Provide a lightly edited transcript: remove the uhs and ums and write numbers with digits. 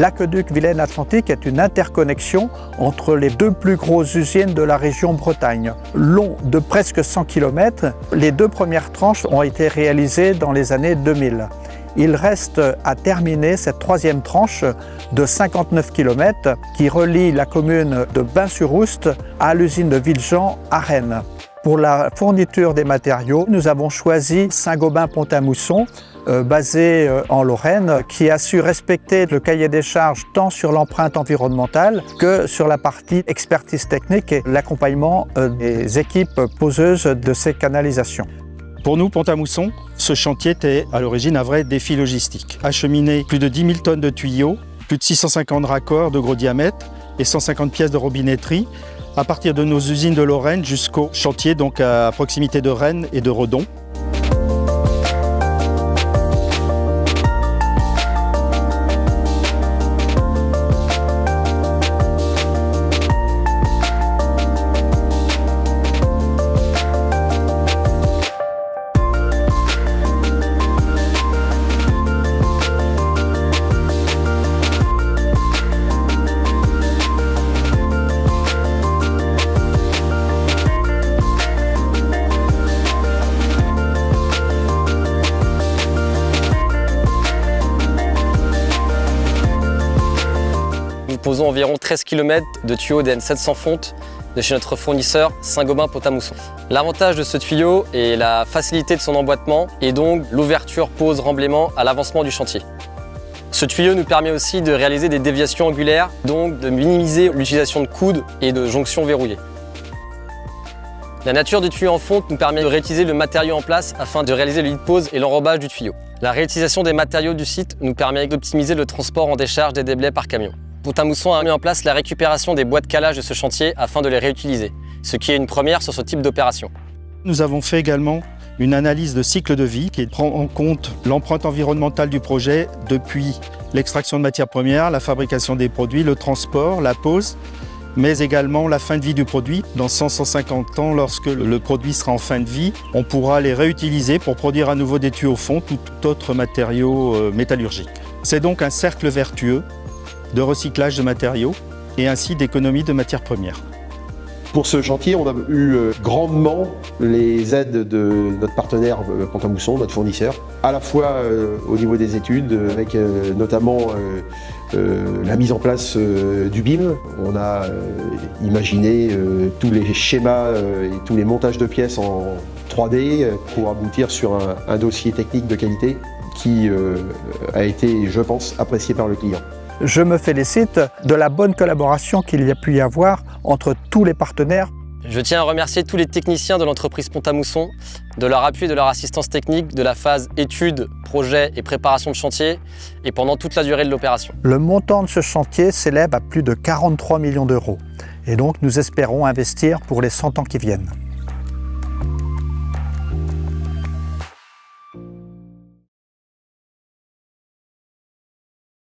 L'aqueduc Vilaine-Atlantique est une interconnexion entre les deux plus grosses usines de la région Bretagne. Long de presque 100 km, les deux premières tranches ont été réalisées dans les années 2000. Il reste à terminer cette troisième tranche de 59 km qui relie la commune de Bain-sur-Oust à l'usine de Villejean à Rennes. Pour la fourniture des matériaux, nous avons choisi Saint-Gobain-Pont-à-Mousson, basé en Lorraine, qui a su respecter le cahier des charges tant sur l'empreinte environnementale que sur la partie expertise technique et l'accompagnement des équipes poseuses de ces canalisations. Pour nous, Pont-à-Mousson, ce chantier était à l'origine un vrai défi logistique. Acheminer plus de 10 000 tonnes de tuyaux, plus de 650 raccords de gros diamètre et 150 pièces de robinetterie à partir de nos usines de Lorraine jusqu'au chantier donc à proximité de Rennes et de Redon. Nous posons environ 13 km de tuyaux DN7 sans fonte de chez notre fournisseur Saint-Gobain-Pont-à-Mousson. L'avantage de ce tuyau est la facilité de son emboîtement et donc l'ouverture pose-remblaiement à l'avancement du chantier. Ce tuyau nous permet aussi de réaliser des déviations angulaires, donc de minimiser l'utilisation de coudes et de jonctions verrouillées. La nature du tuyau en fonte nous permet de réutiliser le matériau en place afin de réaliser le lit de pose et l'enrobage du tuyau. La réutilisation des matériaux du site nous permet d'optimiser le transport en décharge des déblais par camion. Pont-à-Mousson a mis en place la récupération des bois de calage de ce chantier afin de les réutiliser, ce qui est une première sur ce type d'opération. Nous avons fait également une analyse de cycle de vie qui prend en compte l'empreinte environnementale du projet depuis l'extraction de matières premières, la fabrication des produits, le transport, la pose, mais également la fin de vie du produit. Dans 100-150 ans, lorsque le produit sera en fin de vie, on pourra les réutiliser pour produire à nouveau des tuyaux fonte ou tout autre matériau métallurgique. C'est donc un cercle vertueux de recyclage de matériaux et ainsi d'économie de matières premières. Pour ce chantier, on a eu grandement les aides de notre partenaire Pont-à-Mousson, notre fournisseur, à la fois au niveau des études, avec notamment la mise en place du BIM. On a imaginé tous les schémas et tous les montages de pièces en 3D pour aboutir sur un dossier technique de qualité qui a été, je pense, apprécié par le client. Je me félicite de la bonne collaboration qu'il y a pu y avoir entre tous les partenaires. Je tiens à remercier tous les techniciens de l'entreprise Pont-à-Mousson, de leur appui et de leur assistance technique de la phase études, projet et préparation de chantier et pendant toute la durée de l'opération. Le montant de ce chantier s'élève à plus de 43 millions d'euros et donc nous espérons investir pour les 100 ans qui viennent.